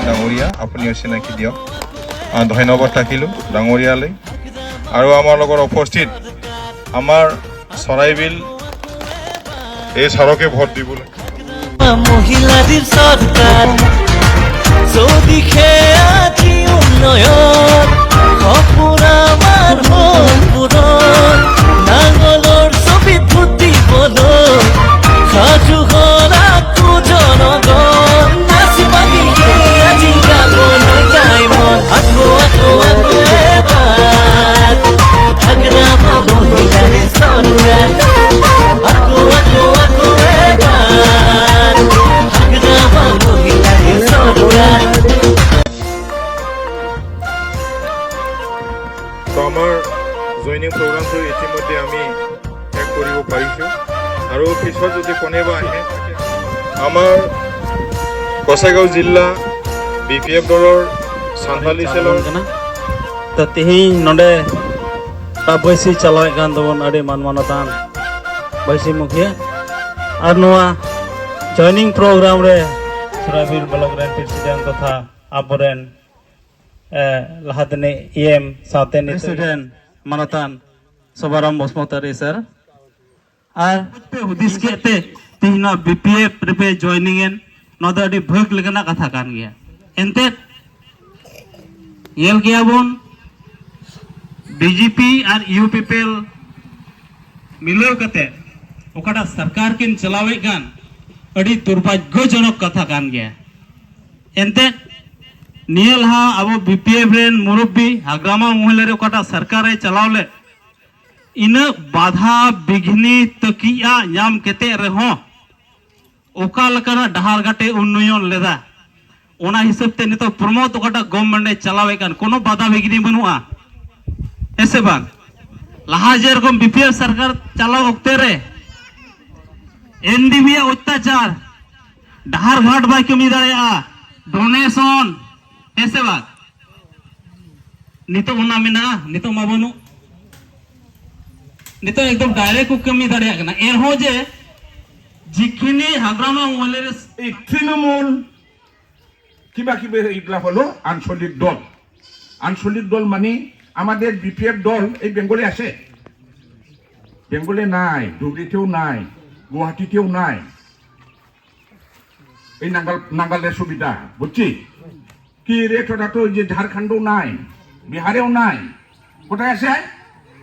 ডাঙৰীয়া আপুনিও চিনাকি দিয়ক। ধন্যবাদ থাকিলোঁ ডাঙৰীয়ালৈ। আৰু আমাৰ লগত উপস্থিত আমাৰ চৰাইবিল এই ছাৰকে ভোট দিবলৈ মহিলাদের সরকার যদিহে আজি উন্নয়ন সপোন আমার হল পূরণ নাঙলৰ ছবি ফুটিবলৈ সাজু হল আকো জনগণ নাচিবাগি আজি গাবলৈ গাই মন আকৌ আকৌ আকৌ এবাৰ হাগ্ৰামা মহিলাৰে চৰকাৰ আকৌ আকৌ আকৌ এবাৰ হাগ্ৰামা মহিলাৰে চৰকাৰ। তো আমাৰ জইনিং প্ৰগ্ৰামটো ইতিমধ্যে আমি শেষ কৰিব পাৰিছোঁ। আৰু পিছত যদি কোনোবা আহে আমাৰ গোসাইগাঁও জিলা BPF দলৰ সান্থালি সেলৰ तो तेहिं नोडे बैसी चलावे कान तबन अड़ी मानतान बैसी मुखिया और नोआ जॉइनिंग प्रोग्राम रे सराइबिल ब्लॉक रेन प्रेसिडेंट तथा आबरेन लहादने EM साथे प्रेसिडेंट मानतान सबाराम बसुमतारी सर और पे हुदिस के ते तिहिना BPF रे जॉइनिंग एन नोदा अड़ी भग लेकना कथा कान गया एंते येल गया बोन BJP और UPPL मिलाव कते ओकाटा सरकार किन चलावे गान अड़ी दुर्भाग्यजनक कथा कान गया एंते नियल हा अब BPF रेन मुरब्बी हाग्रामा महिला रे ओकाटा सरकार चलावले इन बाधा बिघ्नी तकिया याम केते रहो ओका लकना डहार घाटे उन्नयन लेदा ओना हिसाब ते नितो प्रमोद ओकाटा गवर्नमेंट चलावे कान कोनो बाधा बिघ्नी बनुआ ऐसे बात लहा जेरकम BPF सरकार चलाव ओक्ते रे NDB अत्याचार डहार घाट बाय कमी दाड़ेया डोनेशन ऐसे बात नितो ओना मेना नितो मा बनु नितो एकदम डायरेक्ट को कमी दाड़ेया कना एहो जे जिखिनी हाग्रामा मोहल्ले रे तृणमूल কিবা কিবা এইগুলা হলো আঞ্চলিক দল মানে আমাদের BPF দল এই বেঙ্গলে আছে, বেঙ্গলে নাই, ধুবড়িতেও নাই, গুয়াহাটিতেও নাই, এই নাঙ্গালের সুবিধা বুঝছি কি রে তোরা তো যে ঝাড়খণ্ডও নাই, বিহারেও নাই, কোথায় আছে?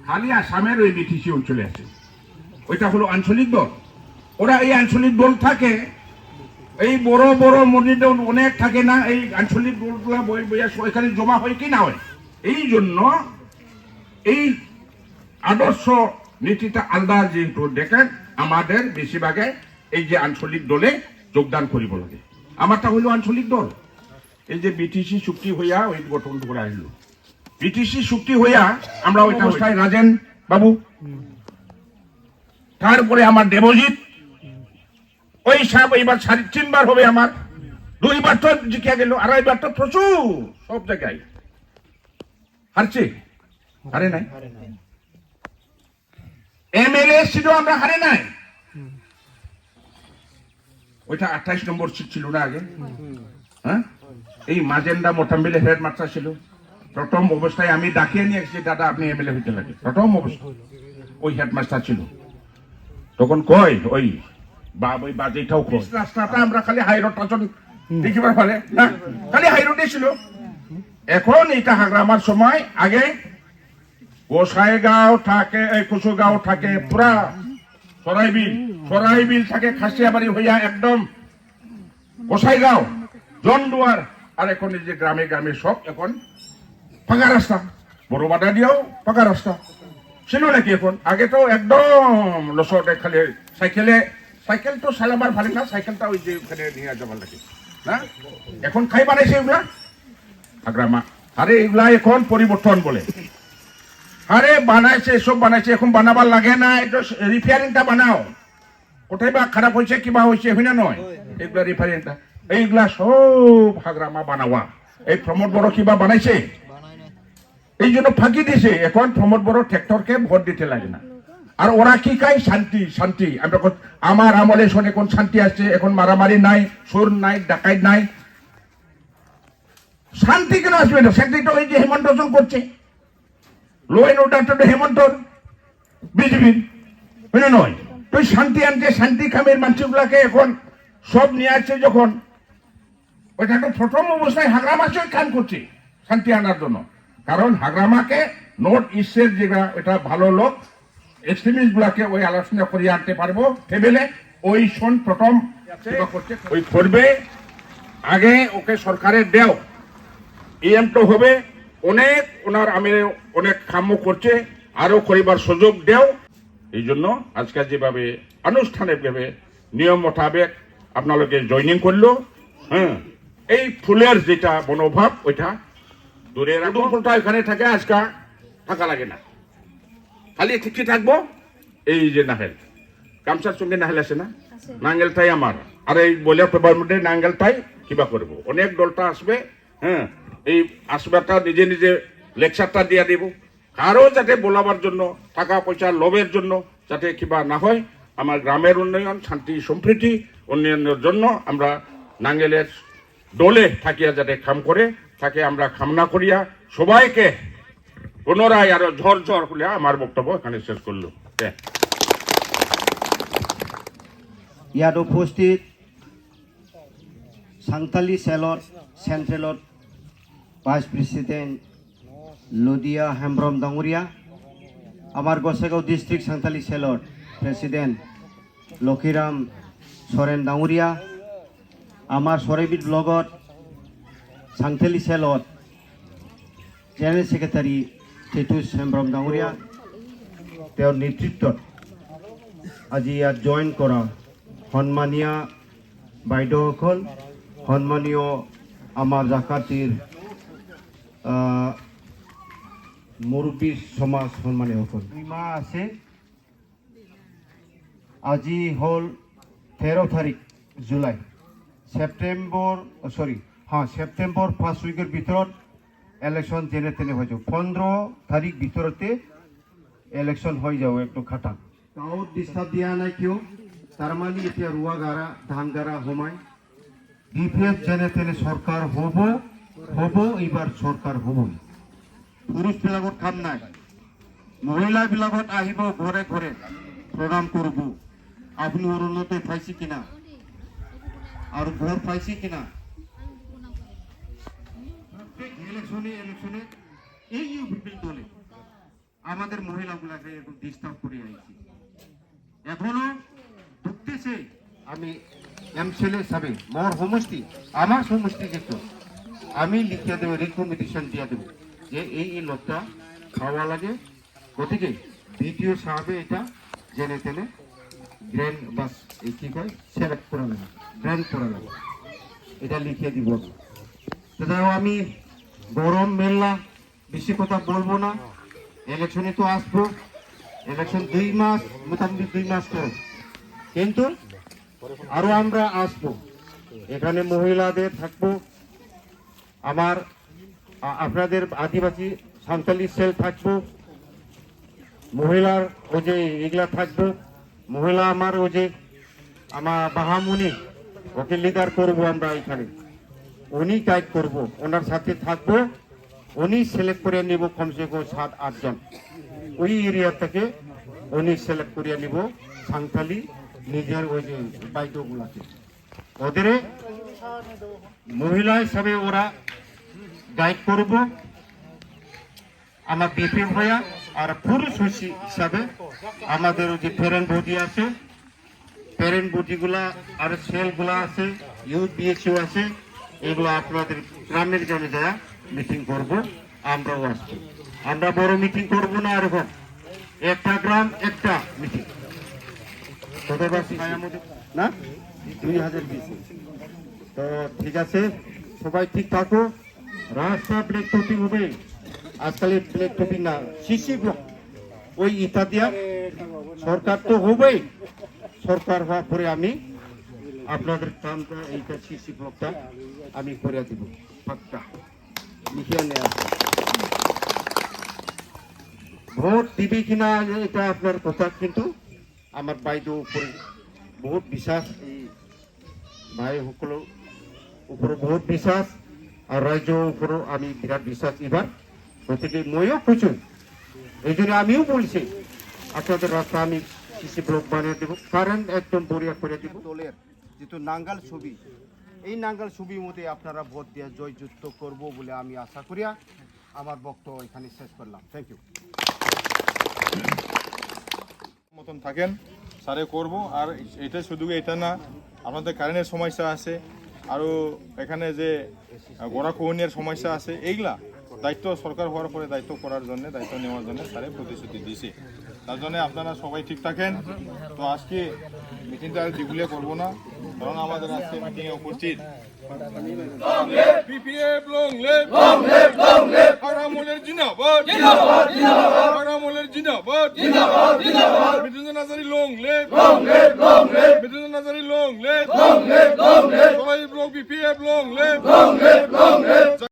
খালি আসামের ওই BTC অঞ্চলে আছে। ওইটা হলো আঞ্চলিক দল। ওরা এই আঞ্চলিক দল থাকে, এই বড় বড় মসজিদে অনেক থাকে না, এই আঞ্চলিক দলগুলা বই বইয়া এখানে জমা হয় কি না হয়। এই জন্য এই আদর্শ নীতিটা আলাদা যেহেতু দেখেন আমাদের বেশিরভাগে এই যে আঞ্চলিক দলে যোগদান করিব লাগে। আমারটা হইল আঞ্চলিক দল। এই যে BTC চুক্তি হইয়া ওই গঠন করে আসলো, BTC চুক্তি হইয়া আমরা ওইটা অবস্থায় রাজেন বাবু, তারপরে আমার দেবজিৎ, ওই সাহেব এইবার 3.5 হবে, আমার 2বার তো জিকে গেল, 2.5বার তো প্রচুর সব জায়গায় হারছে, হারে নাই। MLA ছিল আমরা হারে নাই, ওইটা 28 নম্বর সিট ছিল না আগে। হ্যাঁ, এই মাজেন্ডা মোটাম্বিলে হেড মাস্টার ছিল। প্রথম অবস্থায় আমি ডাকিয়ে নিয়ে এসেছি, দাদা আপনি MLA হইতে লাগে। প্রথম অবস্থায় ওই হেডমাস্টার ছিল, তখন কয় ওই ওই বাজেটাও কয় রাস্তাটা আমরা খালি হাইরোডটা দেখিবার ফলে না, খালি হাইরোডে ছিল। এখন এটা হাগ্রামার সময় আগে গোসাইগাঁও থাকে, কুসুগাঁও থাকে, পুরা সরাইবিল থাকে খাসিয়াবাড়ি হইয়া একদম গোসাইগাঁও জনদুয়ার, আর এখন এই যে গ্রামে গ্রামে সব এখন পাকা রাস্তা, বড় বাধা দিয়েও পাকা রাস্তা ছিল নাকি এখন। আগে তো একদম লসটে খালি সাইকেল তো চালাবার ভালো না, সাইকেলটা ওই যে ওখানে নিয়ে যাবার লাগে না। এখন খাই বানাইছে এগুলা হাগ্রামা, আরে এগুলা এখন পরিবর্তন বলে, আরে বানাইছে সব বানাইছে, এখন বানাবার লাগে না, এটা রিপেয়ারিংটা বানাও। কোথায় বা খারাপ হয়েছে কিবা হয়েছে হয় না নয়, এগুলা রিপেয়ারিংটা এইগুলা সব হাগ্রামা বানাওয়া। এই প্রমোদ বড় কিবা বানাইছে এই জন্য ফাঁকি দিছে, এখন প্রমোদ বড় ট্র্যাক্টরকে ভোট দিতে লাগে না। আর ওরা কি কাই শান্তি শান্তি, আমরা আমার আমলে শোনে কোন শান্তি আসছে, এখন মারামারি নাই, সুর নাই, ডাকাইত নাই, শান্তি কেন আসবে না? শান্তি তো ওই যে হেমন্ত করছে, লো এন্ড অর্ডার হেমন্তর বিজেপির বুঝলে নয়। তো শান্তি আনছে, শান্তি খামের মানুষগুলাকে এখন সব নিয়ে আসছে যখন, ওইটা তো প্রথম অবস্থায় হাগরামাকে কাম করছে শান্তি আনার জন্য। কারণ হাগরামাকে নর্থ ইস্টের যেটা এটা ভালো লোক এক্সট্রিমিস্ট গুলাকে ওই আলোচনা করিয়ে আনতে পারবো টেবিলে, ওই শোন প্রথম ওই করবে। আগে ওকে সরকারের দেও ইএম তো হবে, অনেক ওনার আমি অনেক কাম্য করছে, আরো করিবার সুযোগ দেও। এই জন্য আজকে যেভাবে আনুষ্ঠানিকভাবে নিয়ম মোতাবেক আপনাদেরকে জয়নিং করলো, হ্যাঁ, এই ফুলের যেটা মনোভাব ওইটা দূরে রাখুন। ফুলটা এখানে থাকে, আজকে থাকা লাগে না, খালি ঠিকই থাকবো। এই যে নাহেল গামছার সঙ্গে নাহেল আছে না, নাঙ্গেলটাই আমার, আর এই বলিয়া পেপার মধ্যে নাঙ্গেলটাই কিবা করবো। অনেক দলটা আসবে, হ্যাঁ, এই আসবারটা নিজে নিজে লেকচারটা দিয়ে দিব, কারো যাতে বলাবার জন্য টাকা পয়সা লোভের জন্য যাতে কিবা না হয়। আমার গ্রামের উন্নয়ন, শান্তি সম্প্রীতি উন্নয়নের জন্য আমরা নাঙ্গেলের দলে থাকিয়া যাতে কাম করে তাকে আমরা কামনা করিয়া সবাইকে পুনরায় আরো ঝড় ঝড় করিয়া আমার বক্তব্য এখানে শেষ করলো। ইয়াত উপস্থিত সাংতালি সেলত সেন্ট্রেলত ভাইস প্রেসিডেন্ট লদিয়া হেমব্রম ডাঙরিয়া, আমার গোসাইগাঁও ডিস্ট্রিক্ট সাংতালি সেলত প্রেসিডেন্ট লক্ষীরাম সরেন ডাঙরিয়া, আমার সরাইবিট ব্লগত সাংতালি সেলত জেনারেল সেক্রেটারি টিটুস হেমব্রম ডাঙরিয়া, তেওঁৰ নেতৃত্বত আজি ইয়াত জইন কৰা সন্মানীয় বাইদেউসকল, সন্মানীয় আমাৰ জাকাতিৰ মুৰব্বী সমাজ সন্মানীয়সকল, 2 মাহ আছে। আজি হ'ল 13 তাৰিখ জুলাই, ছেপ্টেম্বৰ 1 উইকের ভিতৰত ইলেকশন যেনে তেনে হৈ যাব, 15 তাৰিখ ভিতৰতে ইলেকশন হৈ যাব। একটু খাটাং গাঁৱত ডিস্টার্ব দিয়া নাই কিয়? তার মানে এতিয়া রুয়া গাড়া ধান গাড়া সময় বিপিএফ যেনে তেনে সরকার হব, এবার সরকার হব। পুরুষ বিলাকত কাম নাই, মহিলা বিলাকত আহিব, ঘরে ঘরে প্রণাম করব, আপনি অরুণোদয় পাইছে কিনা আর ঘর পাইছে কিনা। ইলেকশনে এই ইউপিপিএল দলে আমাদের মহিলাগুলাকে একটু ডিস্টার্ব করে আইছি, এখনো ঢুকতেছে। আমি এমসিএল হিসাবে মোর সমষ্টি, আমার সমষ্টি যেহেতু আমি লিখিয়ে দেবো, রিকমেন্ডেশন দিয়ে দেবো যে এই লোকটা খাওয়া লাগে, গতিকে ভিডিও সাহেবে এটা জেনে তেনে গ্র্যান্ড বাস এই কি কয় সিলেক্ট করা লাগে, গ্র্যান্ড করা লাগে, এটা লিখিয়ে দিব। তাও আমি গরম মেলা বেশি কথা বলবো না, ইলেকশনে তো আসবো, ইলেকশন 2 মাস মোটামুটি 2 মাস পর, কিন্তু আরো আমরা আসবো, এখানে মহিলাদের থাকবো, আমার আপনাদের আদিবাসী সাঁওতালি সেল থাকবো, মহিলার ওই যে এগুলা থাকবো, মহিলা আমার ওই যে আমার বাহামুনি ওকে লিডার করবো আমরা এখানে, উনি গাইড করবো, ওনার সাথে থাকবো, উনি সিলেক্ট করে নিব কমসে কম 7-8 জন, ওই এরিয়া থেকে উনি সিলেক্ট করে নিব সাঁওতালি নিজের ওই যে বাইকগুলাকে, ওদের মহিলা হিসাবে ওরা গাইড করব আমার বিপিএফ ভাইয়া, আর পুরুষ হিসাবে আমাদের ওই যে প্যারেন্ট বডি আছে, প্যারেন্ট বডিগুলা আর সেলগুলা আছে, ইউথ বিএসইউ আছে, এগুলো আপনাদের গ্রামের গ্রামে যারা মিটিং করব, আমরাও আসবো। আমরা বড় মিটিং করব না, এরকম একটা গ্রাম একটা মিটিং, না 2020। তো ঠিক আছে, সবাই ঠিক থাকো, রাস্তা ব্লেক টপিং হবে, আজকাল ব্লেক টপিং না, সিসি ব্লক ওই ইটা দিয়া সরকার তো হবেই, সরকার হওয়ার পরে আমি আপনাদের কামটা এইটা সিসি ব্লকটা আমি করে দিব, পাক্কা লিখিয়ে নেওয়া। ভোট দিবি কিনা এটা আপনার কথা, কিন্তু আমার বাইদেউ উপরে বহুত বিশ্বাস, এই ভাইসকলৰ ওপৰত বহুত বিশ্বাস আৰু ৰাইজৰ ওপৰত আমি বিৰাট বিশ্বাস এবাৰ। গতিকে ময়ো খুঁজো, এই জন্য আমিও বলছি আপনাদের রাস্তা আমি সিসি ব্লক বানিয়ে দেবো, কারেন্ট একদম বড়িয়া করে দেবো। দলের যেহেতু নাঙ্গাল ছবি, এই নাঙ্গাল ছবির মধ্যে আপনারা ভোট দিয়ে জয়যুক্ত করব বলে আমি আশা করিয়া আমার বক্তব্য এখানে শেষ করলাম। Thank you. মতন থাকেন স্যারে করব। আর এটা শুধু এটা না, আপনাদের কারেন্টের সমস্যা আছে, আরও এখানে যে গড়াকোহনের সমস্যা আছে, এইগুলা দায়িত্ব সরকার হওয়ার পরে দায়িত্ব করার জন্য, দায়িত্ব নেওয়ার জন্য স্যারে প্রতিশ্রুতি দিয়েছে। তার জন্য আপনারা সবাই ঠিক থাকেন। তো আজকে মিটিংটা আর দিগুলিয়া করবো না, কারণ আমাদের আজকে মিটিংয়ে উপস্থিত পিপিএফ লং লেফট, আরামলের জিন্দাবাদ, আরামলের জিন্দাবাদ, মৃত্যুঞ্জয় নাজারি লং লেফট, মৃত্যুঞ্জয় নাজারি লং লেফট, সবাই ব্লক পিপিএফ লং লেফট।